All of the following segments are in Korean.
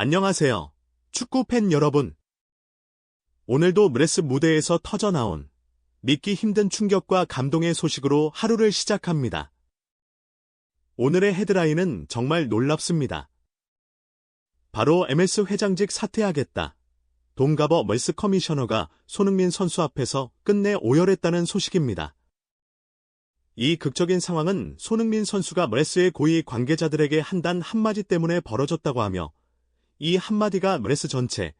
안녕하세요. 축구 팬 여러분. 오늘도 브레스 무대에서 터져나온 믿기 힘든 충격과 감동의 소식으로 하루를 시작합니다. 오늘의 헤드라인은 정말 놀랍습니다. 바로 MLS 회장직 사퇴하겠다. 동가버 멀스 커미셔너가 손흥민 선수 앞에서 끝내 오열했다는 소식입니다. 이 극적인 상황은 손흥민 선수가 MLS 고위 관계자들에게 한 단 한마디 때문에 벌어졌다고 하며 이 한마디가 MLS 전체,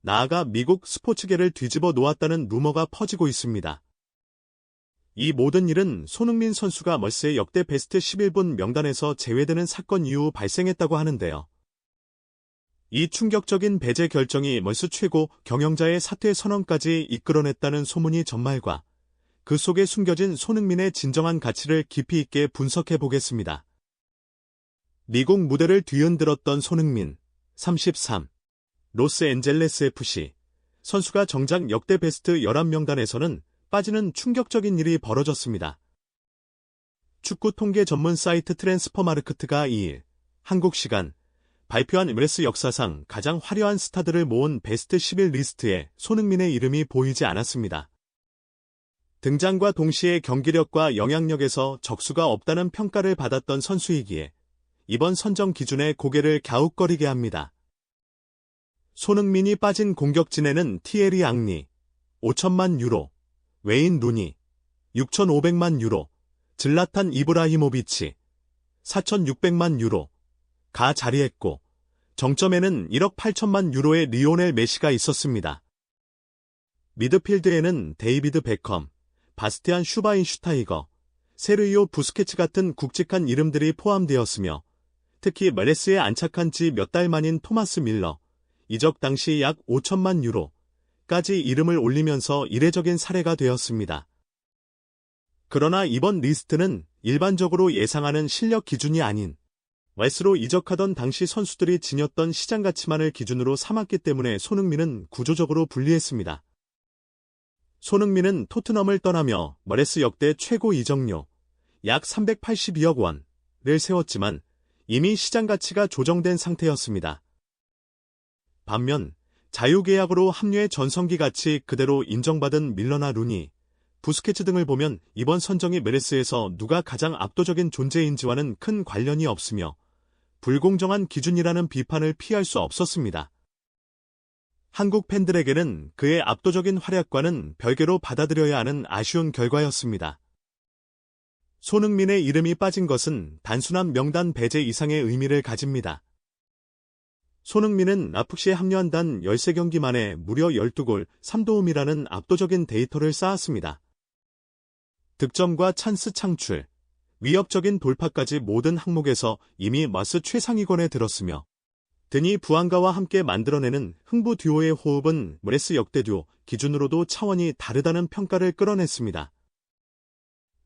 나아가 미국 스포츠계를 뒤집어 놓았다는 루머가 퍼지고 있습니다. 이 모든 일은 손흥민 선수가 멀스의 역대 베스트 11분 명단에서 제외되는 사건 이후 발생했다고 하는데요. 이 충격적인 배제 결정이 멀스 최고 경영자의 사퇴 선언까지 이끌어냈다는 소문이 전말과 그 속에 숨겨진 손흥민의 진정한 가치를 깊이 있게 분석해 보겠습니다. 미국 무대를 뒤흔들었던 손흥민, 33. 로스앤젤레스 FC. 선수가 정작 역대 베스트 11명단에서는 빠지는 충격적인 일이 벌어졌습니다. 축구 통계 전문 사이트 트랜스퍼마르크트가 2일, 한국 시간, 발표한 MLS 역사상 가장 화려한 스타들을 모은 베스트 11 리스트에 손흥민의 이름이 보이지 않았습니다. 등장과 동시에 경기력과 영향력에서 적수가 없다는 평가를 받았던 선수이기에 이번 선정 기준에 고개를 갸웃거리게 합니다. 손흥민이 빠진 공격진에는 티에리 앙리, 5천만 유로, 웨인 루니, 6,500만 유로, 질라탄 이브라히모비치, 4,600만 유로, 가 자리했고, 정점에는 1억 8천만 유로의 리오넬 메시가 있었습니다. 미드필드에는 데이비드 베컴, 바스티안 슈바인슈타이거, 세르히오 부스케츠 같은 굵직한 이름들이 포함되었으며 특히 메레스에 안착한 지 몇 달 만인 토마스 밀러, 이적 당시 약 5천만 유로까지 이름을 올리면서 이례적인 사례가 되었습니다. 그러나 이번 리스트는 일반적으로 예상하는 실력 기준이 아닌 웨스로 이적하던 당시 선수들이 지녔던 시장 가치만을 기준으로 삼았기 때문에 손흥민은 구조적으로 불리했습니다. 손흥민은 토트넘을 떠나며 머레스 역대 최고 이적료 약 382억 원을 세웠지만 이미 시장 가치가 조정된 상태였습니다. 반면 자유계약으로 합류해 전성기 가치 그대로 인정받은 밀러나 루니, 부스케츠 등을 보면 이번 선정이 메레스에서 누가 가장 압도적인 존재인지와는 큰 관련이 없으며 불공정한 기준이라는 비판을 피할 수 없었습니다. 한국 팬들에게는 그의 압도적인 활약과는 별개로 받아들여야 하는 아쉬운 결과였습니다. 손흥민의 이름이 빠진 것은 단순한 명단 배제 이상의 의미를 가집니다. 손흥민은 라프시에 합류한 단 13경기 만에 무려 12골 3도움이라는 압도적인 데이터를 쌓았습니다. 득점과 찬스 창출, 위협적인 돌파까지 모든 항목에서 이미 마스 최상위권에 들었으며 드니 부안가와 함께 만들어내는 흥부 듀오의 호흡은 브레스 역대 듀오 기준으로도 차원이 다르다는 평가를 끌어냈습니다.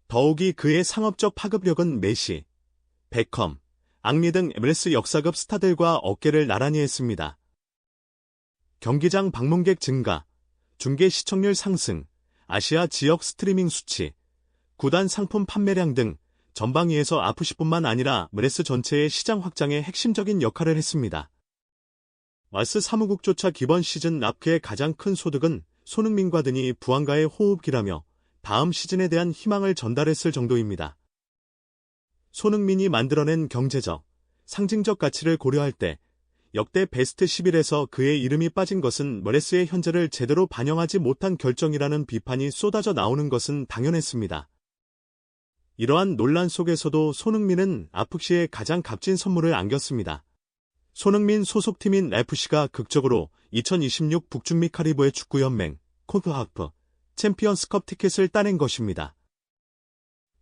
더욱이 그의 상업적 파급력은 메시, 베컴, 앙리 등 MLS 역사급 스타들과 어깨를 나란히 했습니다. 경기장 방문객 증가, 중계 시청률 상승, 아시아 지역 스트리밍 수치, 구단 상품 판매량 등 전방위에서 아프시뿐만 아니라 MLS 전체의 시장 확장에 핵심적인 역할을 했습니다. 마스 사무국조차 기본 시즌 납크의 가장 큰 소득은 손흥민과 드니 부안가의 호흡기라며 다음 시즌에 대한 희망을 전달했을 정도입니다. 손흥민이 만들어낸 경제적, 상징적 가치를 고려할 때 역대 베스트 11에서 그의 이름이 빠진 것은 메레스의 현재를 제대로 반영하지 못한 결정이라는 비판이 쏟아져 나오는 것은 당연했습니다. 이러한 논란 속에서도 손흥민은 아프시에 가장 값진 선물을 안겼습니다. 손흥민 소속팀인 FC가 극적으로 2026 북중미 카리브해 축구연맹 콘카카프 챔피언스컵 티켓을 따낸 것입니다.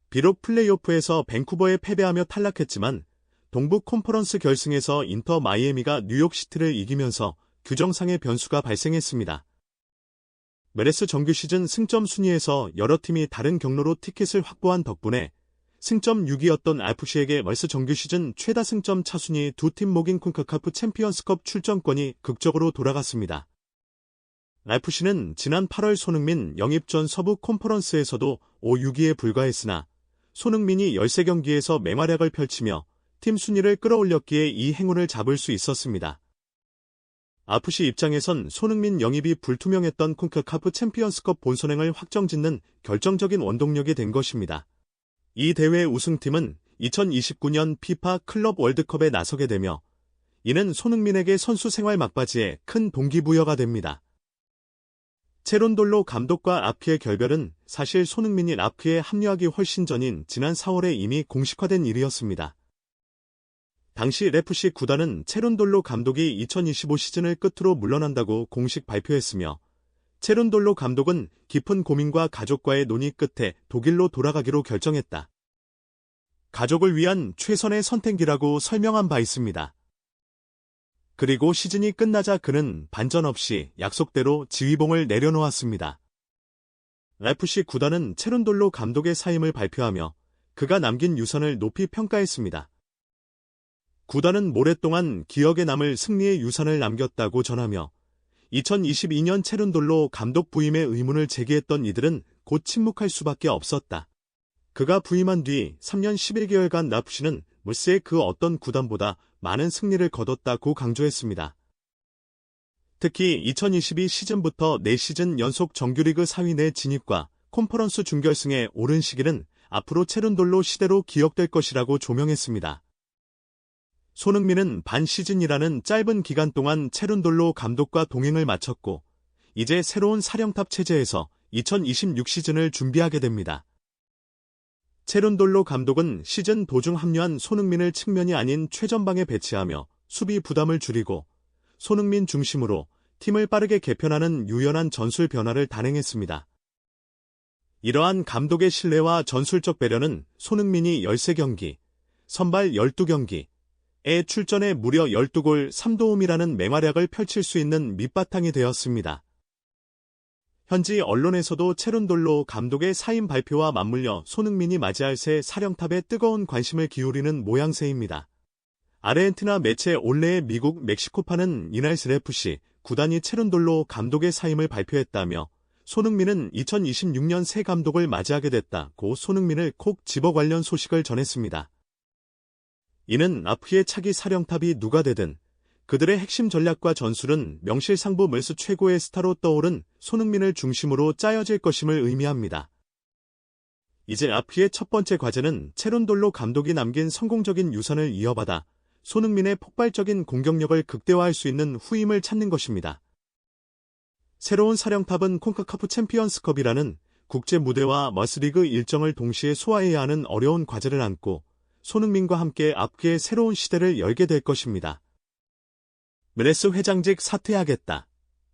비록 플레이오프에서 밴쿠버에 패배하며 탈락했지만 동부 컨퍼런스 결승에서 인터 마이애미가 뉴욕시티를 이기면서 규정상의 변수가 발생했습니다. 메레스 정규 시즌 승점 순위에서 여러 팀이 다른 경로로 티켓을 확보한 덕분에 승점 6위였던 FC에게 멀스 정규 시즌 최다 승점 차순위 두 팀 목인 콘카카프 챔피언스컵 출전권이 극적으로 돌아갔습니다. FC는 지난 8월 손흥민 영입 전 서부 컨퍼런스에서도 5-6위에 불과했으나 손흥민이 13경기에서 맹활약을 펼치며 팀 순위를 끌어올렸기에 이 행운을 잡을 수 있었습니다. FC 입장에선 손흥민 영입이 불투명했던 콘카카프 챔피언스컵 본선행을 확정짓는 결정적인 원동력이 된 것입니다. 이 대회 우승팀은 2029년 피파 클럽 월드컵에 나서게 되며 이는 손흥민에게 선수 생활 막바지에 큰 동기부여가 됩니다. 체론돌로 감독과 아피의 결별은 사실 손흥민이 아피에 합류하기 훨씬 전인 지난 4월에 이미 공식화된 일이었습니다. 당시 FC 구단은 체론돌로 감독이 2025 시즌을 끝으로 물러난다고 공식 발표했으며 체론돌로 감독은 깊은 고민과 가족과의 논의 끝에 독일로 돌아가기로 결정했다. 가족을 위한 최선의 선택이라고 설명한 바 있습니다. 그리고 시즌이 끝나자 그는 반전 없이 약속대로 지휘봉을 내려놓았습니다. FC 구단은 체론돌로 감독의 사임을 발표하며 그가 남긴 유산을 높이 평가했습니다. 구단은 오랫동안 기억에 남을 승리의 유산을 남겼다고 전하며 2022년 체론돌로 감독 부임의 의문을 제기했던 이들은 곧 침묵할 수밖에 없었다. 그가 부임한 뒤 3년 11개월간 FC는 물세의 그 어떤 구단보다 많은 승리를 거뒀다고 강조했습니다. 특히 2022 시즌부터 4시즌 연속 정규리그 4위 내 진입과 컨퍼런스 준결승에 오른 시기는 앞으로 체론돌로 시대로 기억될 것이라고 조명했습니다. 손흥민은 반 시즌이라는 짧은 기간 동안 체론돌로 감독과 동행을 마쳤고 이제 새로운 사령탑 체제에서 2026 시즌을 준비하게 됩니다. 체론돌로 감독은 시즌 도중 합류한 손흥민을 측면이 아닌 최전방에 배치하며 수비 부담을 줄이고 손흥민 중심으로 팀을 빠르게 개편하는 유연한 전술 변화를 단행했습니다. 이러한 감독의 신뢰와 전술적 배려는 손흥민이 13경기, 선발 12경기, 에 출전해 무려 12골 3도움이라는 맹활약을 펼칠 수 있는 밑바탕이 되었습니다. 현지 언론에서도 체론돌로 감독의 사임 발표와 맞물려 손흥민이 맞이할 새 사령탑에 뜨거운 관심을 기울이는 모양새입니다. 아르헨티나 매체 올레의 미국 멕시코파는 이날 FC 구단이 체론돌로 감독의 사임을 발표했다며 손흥민은 2026년 새 감독을 맞이하게 됐다고 손흥민을 콕 집어 관련 소식을 전했습니다. 이는 앞의 차기 사령탑이 누가 되든 그들의 핵심 전략과 전술은 명실상부 물스 최고의 스타로 떠오른 손흥민을 중심으로 짜여질 것임을 의미합니다. 이제 앞의 첫 번째 과제는 체론돌로 감독이 남긴 성공적인 유산을 이어받아 손흥민의 폭발적인 공격력을 극대화할 수 있는 후임을 찾는 것입니다. 새로운 사령탑은 콘카카프 챔피언스컵이라는 국제 무대와 머스리그 일정을 동시에 소화해야 하는 어려운 과제를 안고 손흥민과 함께 앞의 새로운 시대를 열게 될 것입니다. 메레스 회장직 사퇴하겠다.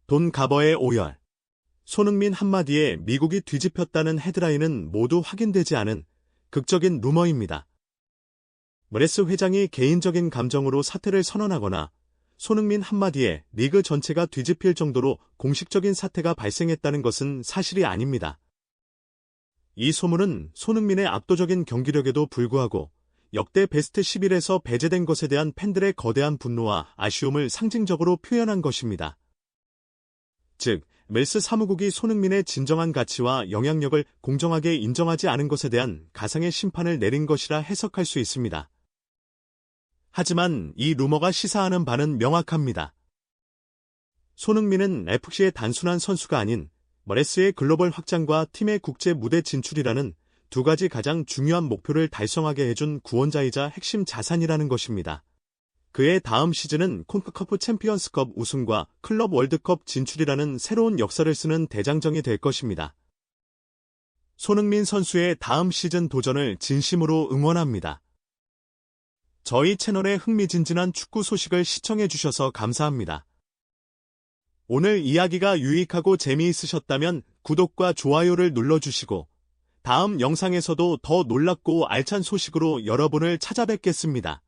돈 가버의 오열. 손흥민 한마디에 미국이 뒤집혔다는 헤드라인은 모두 확인되지 않은 극적인 루머입니다. 메레스 회장이 개인적인 감정으로 사퇴를 선언하거나 손흥민 한마디에 리그 전체가 뒤집힐 정도로 공식적인 사태가 발생했다는 것은 사실이 아닙니다. 이 소문은 손흥민의 압도적인 경기력에도 불구하고 역대 베스트 11에서 배제된 것에 대한 팬들의 거대한 분노와 아쉬움을 상징적으로 표현한 것입니다. 즉, 멜스 사무국이 손흥민의 진정한 가치와 영향력을 공정하게 인정하지 않은 것에 대한 가상의 심판을 내린 것이라 해석할 수 있습니다. 하지만 이 루머가 시사하는 바는 명확합니다. 손흥민은 FC의 단순한 선수가 아닌 머레스의 글로벌 확장과 팀의 국제 무대 진출이라는 두 가지 가장 중요한 목표를 달성하게 해준 구원자이자 핵심 자산이라는 것입니다. 그의 다음 시즌은 콘카카프 챔피언스컵 우승과 클럽 월드컵 진출이라는 새로운 역사를 쓰는 대장정이 될 것입니다. 손흥민 선수의 다음 시즌 도전을 진심으로 응원합니다. 저희 채널의 흥미진진한 축구 소식을 시청해주셔서 감사합니다. 오늘 이야기가 유익하고 재미있으셨다면 구독과 좋아요를 눌러주시고 다음 영상에서도 더 놀랍고 알찬 소식으로 여러분을 찾아뵙겠습니다.